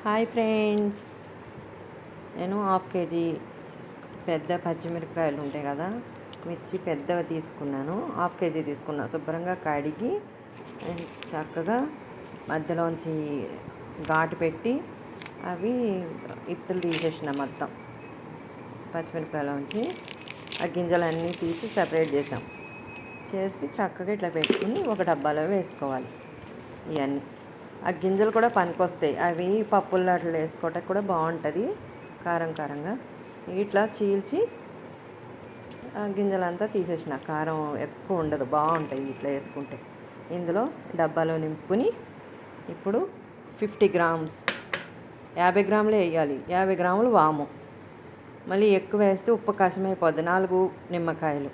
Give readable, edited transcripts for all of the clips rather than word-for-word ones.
Hi friends, నేను half KG పెద్ద పచ్చిమిరపకాయలు ఉంటాయి కదా, మిర్చి పెద్దవి తీసుకున్నాను. హాఫ్ కేజీ తీసుకున్నాను. శుభ్రంగా కడిగి చక్కగా మధ్యలోంచి ఘాటు పెట్టి అవి ఇత్తులు తీసేసిన మొత్తం పచ్చిమిరపకాయలోంచి ఆ గింజలన్నీ తీసి సపరేట్ చేసి చక్కగా ఇట్లా పెట్టుకుని ఒక డబ్బాలో వేసుకోవాలి. ఇవన్నీ ఆ గింజలు కూడా పనికొస్తాయి. అవి పప్పుల్లో అట్లా వేసుకోవటానికి కూడా బాగుంటుంది, కారంగా. ఇట్లా చీల్చి ఆ గింజలంతా తీసేసిన, కారం ఎక్కువ ఉండదు, బాగుంటాయి ఇట్లా వేసుకుంటే. ఇందులో డబ్బాలో నింపుకుని ఇప్పుడు 50 గ్రామ్స్ 50 గ్రాములే వేయాలి. 50 గ్రాములు వాము, మళ్ళీ ఎక్కువ వేస్తే ఉప్పు కషమైపోద్ది. 4 నిమ్మకాయలు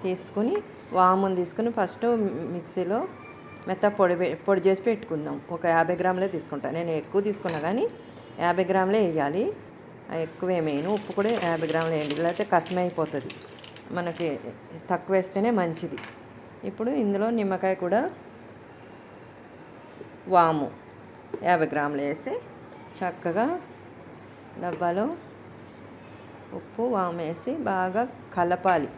తీసుకుని వామును తీసుకుని ఫస్ట్ మిక్సీలో మెత్త పొడి చేసి పెట్టుకుందాం. ఒక 50 గ్రాములే తీసుకుంటాను. నేను ఎక్కువ తీసుకున్నా కానీ 50 గ్రాములే వేయాలి. ఎక్కువ వేయను. ఉప్పు కూడా 50 గ్రాములు వేయండి, లేకపోతే కసమైపోతుంది. మనకి తక్కువ వేస్తేనే మంచిది. ఇప్పుడు ఇందులో నిమ్మకాయ కూడా వాము 50 గ్రాములు వేసి చక్కగా డబ్బాలో ఉప్పు వాము వేసి బాగా కలపాలి.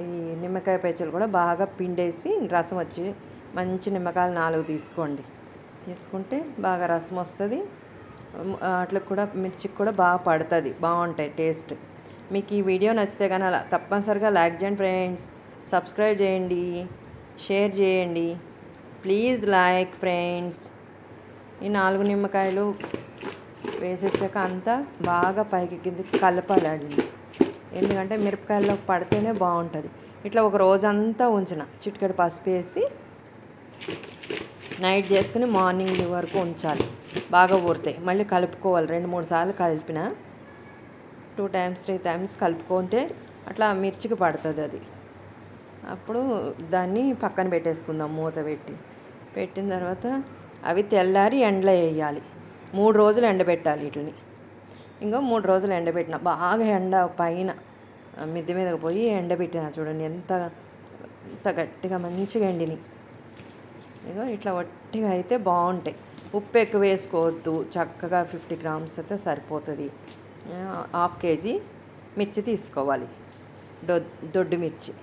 ఈ నిమ్మకాయ పేచలు కూడా బాగా పిండేసి రసం వచ్చి మంచి నిమ్మకాయలు 4 తీసుకోండి. తీసుకుంటే బాగా రసం వస్తుంది. వాటికి కూడా మిర్చికి కూడా బాగా పడుతుంది, బాగుంటాయి టేస్ట్. మీకు ఈ వీడియో నచ్చితే కానీ అలా తప్పనిసరిగా లైక్ చేయండి ఫ్రెండ్స్, సబ్స్క్రైబ్ చేయండి, షేర్ చేయండి. Please like friends. ఈ 4 నిమ్మకాయలు వేసేసాక అంతా బాగా పైకి కిందకి కలపాలండి. ఎందుకంటే మిరపకాయల్లో పడితేనే బాగుంటుంది. ఇట్లా ఒక రోజంతా ఉంచిన చిటికెడు పసుపు వేసి నైట్ చేసుకుని మార్నింగ్ వరకు ఉంచాలి. బాగా ఊరుతాయి. మళ్ళీ కలుపుకోవాలి. 2-3 సార్లు కలిపిన, 2 టైమ్స్ 3 టైమ్స్ కలుపుకుంటే అట్లా మిర్చికి పడుతుంది అది. అప్పుడు దాన్ని పక్కన పెట్టేసుకుందాం మూత పెట్టిన తర్వాత అవి తెల్లారి ఎండలో వేయాలి. 3 రోజులు ఎండబెట్టాలి వీటిని. ఇంకో 3 రోజులు ఎండబెట్టిన, బాగా ఎండ పైన మిద్దె మీదకి పోయి ఎండబెట్టిన. చూడండి ఎంత గట్టిగా మంచిగా ఎండిని. ఇగో ఇట్లా వట్టిగా అయితే బాగుంటాయి. ఉప్పు ఎక్కువ వేసుకోవద్దు. చక్కగా 50 గ్రామ్స్ అయితే సరిపోతుంది. హాఫ్ కేజీ మిర్చి తీసుకోవాలి, దొడ్డు మిర్చి.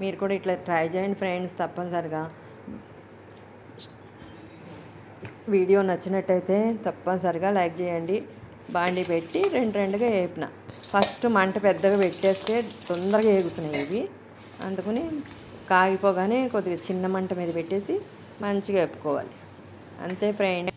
మీరు కూడా ఇట్లా ట్రై చేయండి ఫ్రెండ్స్, తప్పనిసరిగా. వీడియో నచ్చినట్టయితే తప్పనిసరిగా లైక్ చేయండి. బాండి పెట్టి రెండుగా వేపిన. ఫస్ట్ మంట పెద్దగా పెట్టేస్తే తొందరగా వేగుతున్నాయి ఇవి. అందుకని కాగిపోగానే కొద్దిగా చిన్న మంట మీద పెట్టేసి మంచిగా వేపుకోవాలి. అంతే ఫ్రెండ్.